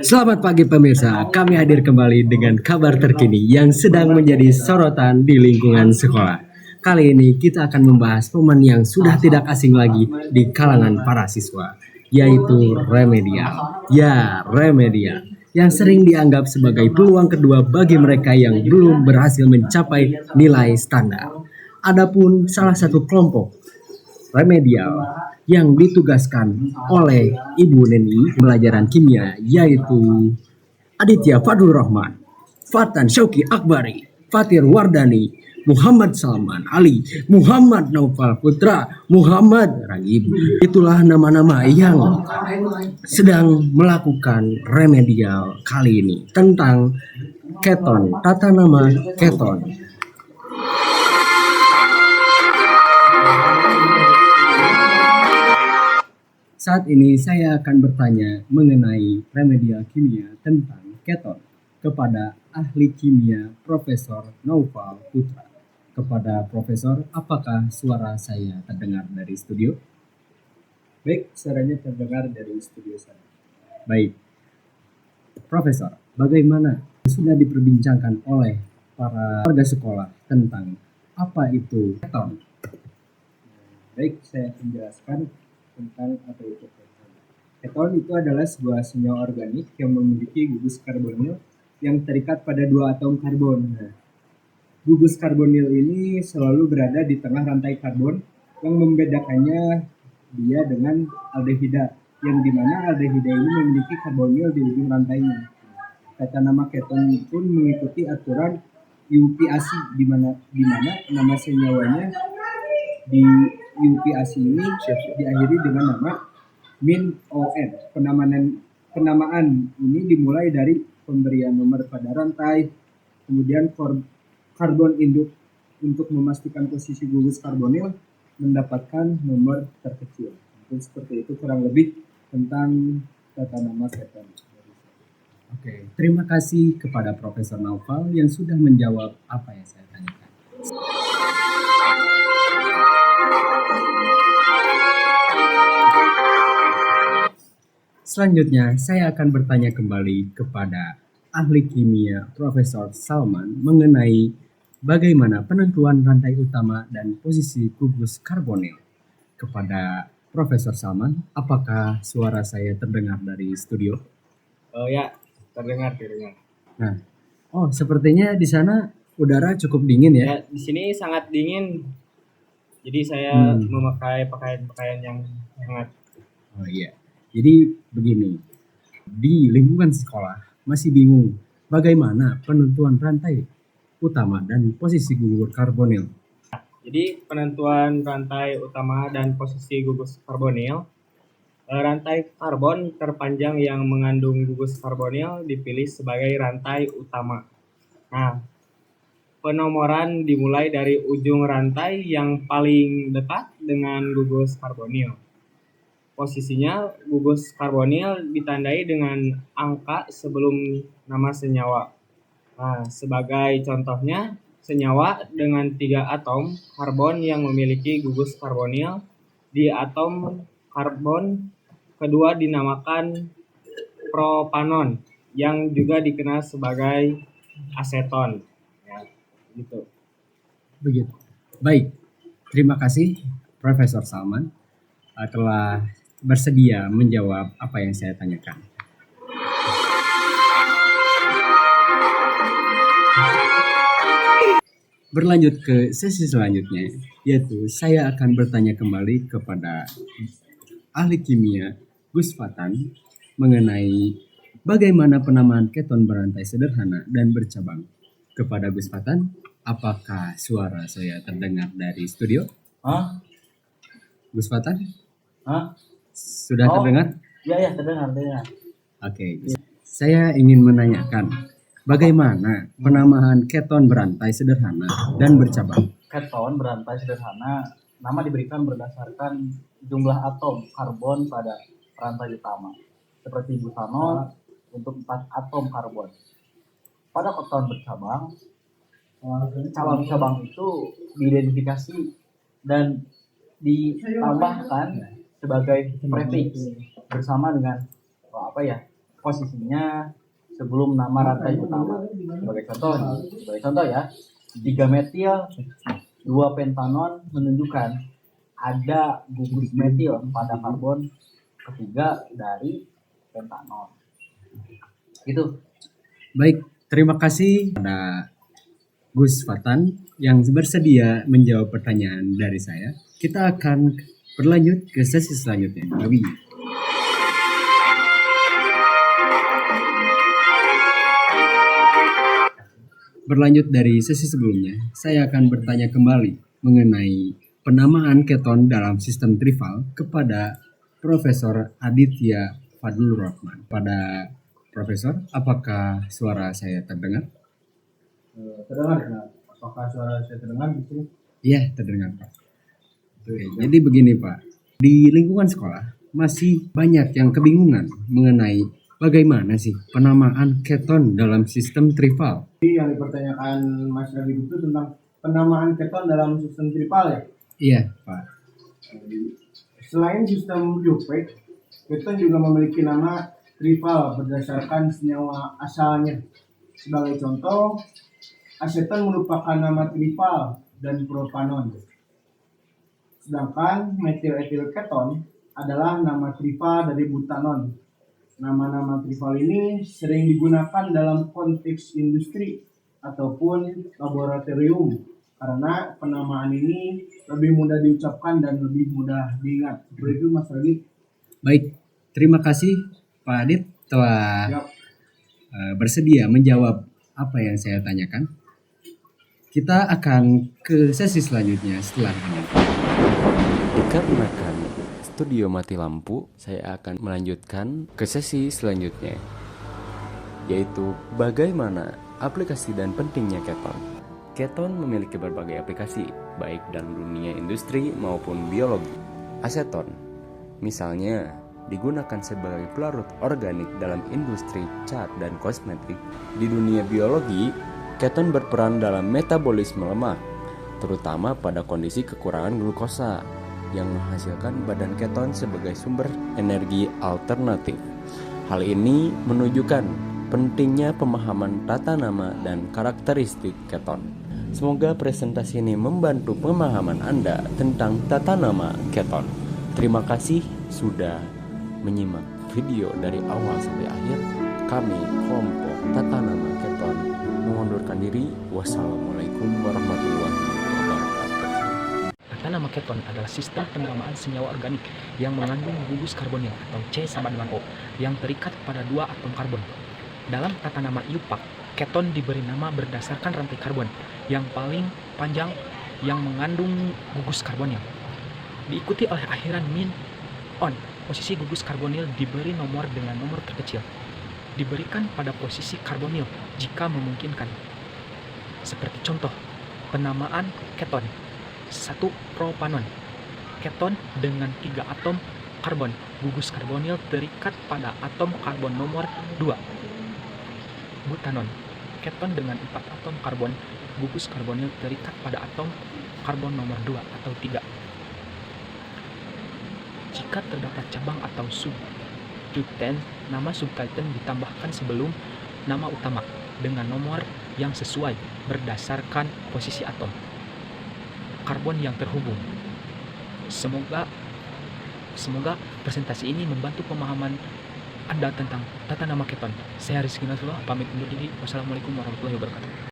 Selamat pagi pemirsa, kami hadir kembali dengan kabar terkini yang sedang menjadi sorotan di lingkungan sekolah. Kali ini kita akan membahas momen yang sudah tidak asing lagi di kalangan para siswa, yaitu remedial. Ya, remedial yang sering dianggap sebagai peluang kedua bagi mereka yang belum berhasil mencapai nilai standar. Adapun salah satu kelompok remedial yang ditugaskan oleh Ibu Neni pelajaran kimia yaitu Aditya Fadul Rahman, Fatan Syauki Akbari, Fatir Wardani, Muhammad Salman Ali, Muhammad Naufal Putra, Muhammad Ragib. Itulah nama-nama yang sedang melakukan remedial kali ini tentang keton, tata nama keton. Saat ini saya akan bertanya mengenai remedial kimia tentang keton kepada ahli kimia Profesor Naufal Putra. Kepada Profesor, apakah suara saya terdengar dari studio? Baik, suaranya terdengar dari studio sana. Baik. Profesor, bagaimana sudah diperbincangkan oleh para warga sekolah tentang apa itu keton? Baik, saya menjelaskan tentang apa itu keton. Keton itu adalah sebuah senyawa organik yang memiliki gugus karbonil yang terikat pada dua atom karbon. Nah, gugus karbonil ini selalu berada di tengah rantai karbon yang membedakannya dia dengan aldehida, yang dimana aldehida ini memiliki karbonil di ujung rantainya. Kata nama keton pun mengikuti aturan UPAC di mana nama senyawanya di UPAC ini diakhiri dengan nama MIN-ON. Penamaan ini dimulai dari pemberian nomor pada rantai, kemudian karbon induk untuk memastikan posisi gugus karbonil mendapatkan nomor terkecil. Mungkin seperti itu kurang lebih tentang tata nama keton. Oke, terima kasih kepada Profesor Naufal yang sudah menjawab apa yang saya tanyakan. Selanjutnya, saya akan bertanya kembali kepada ahli kimia Profesor Salman mengenai bagaimana penentuan rantai utama dan posisi gugus karbonil. Kepada Profesor Salman, apakah suara saya terdengar dari studio? Oh ya, terdengar. Nah, sepertinya di sana udara cukup dingin ya. Ya, di sini sangat dingin. Jadi saya memakai pakaian yang hangat. Oh iya. Jadi begini, di lingkungan sekolah masih bingung bagaimana penentuan rantai utama dan posisi gugus karbonil. Jadi penentuan rantai utama dan posisi gugus karbonil, rantai karbon terpanjang yang mengandung gugus karbonil dipilih sebagai rantai utama. Nah, penomoran dimulai dari ujung rantai yang paling dekat dengan gugus karbonil. Posisinya gugus karbonil ditandai dengan angka sebelum nama senyawa. Nah, sebagai contohnya, senyawa dengan 3 atom karbon yang memiliki gugus karbonil di atom karbon kedua dinamakan propanon yang juga dikenal sebagai aseton. Ya, gitu. Begitu. Baik, terima kasih Profesor Salman telah bersedia menjawab apa yang saya tanyakan. Berlanjut ke sesi selanjutnya, yaitu saya akan bertanya kembali kepada ahli kimia Gus Fatan mengenai bagaimana penamaan keton berantai sederhana dan bercabang. Kepada Gus Fatan, apakah suara saya terdengar dari studio? Gus Fatan? Sudah terdengar? Ya, terdengar. Oke. Saya ingin menanyakan, bagaimana penamaan keton berantai sederhana dan bercabang? Keton berantai sederhana, nama diberikan berdasarkan jumlah atom karbon pada rantai utama. Seperti butanol untuk 4 atom karbon. Pada keton bercabang, cabang-cabang itu diidentifikasi dan ditambahkan sebagai prefix bersama dengan posisinya sebelum nama rantai utama. Sebagai contoh ya, 3 metil 2 pentanon menunjukkan ada gugus metil pada karbon ketiga dari pentanon. Gitu. Baik, terima kasih pada Gus Fatan yang bersedia menjawab pertanyaan dari saya. Kita akan berlanjut ke sesi selanjutnya. Abi. Berlanjut dari sesi sebelumnya, saya akan bertanya kembali mengenai penamaan keton dalam sistem trival kepada Profesor Aditya Fadlur Rahman. Pada Profesor, apakah suara saya terdengar? Terdengar nggak? Apakah suara saya terdengar di sini? Iya, terdengar Pak. Oke, jadi begini Pak, di lingkungan sekolah masih banyak yang kebingungan mengenai bagaimana sih penamaan keton dalam sistem trival. Yang dipertanyakan Mas Radit itu tentang penamaan keton dalam sistem trival ya? Iya Pak. Selain sistem Duplex, keton juga memiliki nama trival berdasarkan senyawa asalnya. Sebagai contoh, aseton merupakan nama trival dan propanon. Sedangkan metil-etil-keton adalah nama trival dari butanon. Nama-nama trival ini sering digunakan dalam konteks industri ataupun laboratorium karena penamaan ini lebih mudah diucapkan dan lebih mudah diingat. Seperti itu Mas Radit. Baik, terima kasih Pak Adit telah Siap. bersedia menjawab apa yang saya tanyakan. Kita akan ke sesi selanjutnya setelah ini. Dikarenakan studio mati lampu, saya akan melanjutkan ke sesi selanjutnya, yaitu bagaimana aplikasi dan pentingnya keton. Keton memiliki berbagai aplikasi, baik dalam dunia industri maupun biologi. Aseton, misalnya, digunakan sebagai pelarut organik dalam industri cat dan kosmetik. Di dunia biologi, keton berperan dalam metabolisme lemak, terutama pada kondisi kekurangan glukosa, yang menghasilkan badan keton sebagai sumber energi alternatif. Hal ini menunjukkan pentingnya pemahaman tata nama dan karakteristik keton. Semoga presentasi ini membantu pemahaman Anda tentang tata nama keton. Terima kasih sudah menyimak video dari awal sampai akhir. Kami kelompok tata nama keton mengundurkan diri. Wassalamualaikum warahmatullahi wabarakatuh. Tata nama keton adalah sistem penamaan senyawa organik yang mengandung gugus karbonil atau C sama dengan O yang terikat pada 2 atom karbon. Dalam tata nama IUPAC, keton diberi nama berdasarkan rantai karbon yang paling panjang yang mengandung gugus karbonil. Diikuti oleh akhiran min on. Posisi gugus karbonil diberi nomor dengan nomor terkecil. Diberikan pada posisi karbonil jika memungkinkan. Seperti contoh, penamaan keton. 1. Propanon. Keton dengan 3 atom karbon. Gugus karbonil terikat pada atom karbon nomor 2. Butanon. Keton dengan 4 atom karbon. Gugus karbonil terikat pada atom karbon nomor 2 atau 3. Jika terdapat cabang atau subtitan, nama subtitan ditambahkan sebelum nama utama dengan nomor yang sesuai berdasarkan posisi atom karbon yang terhubung. Semoga presentasi ini membantu pemahaman Anda tentang tata nama keton. Saya Rizky Nasrullah, pamit undur diri. Wassalamualaikum warahmatullahi wabarakatuh.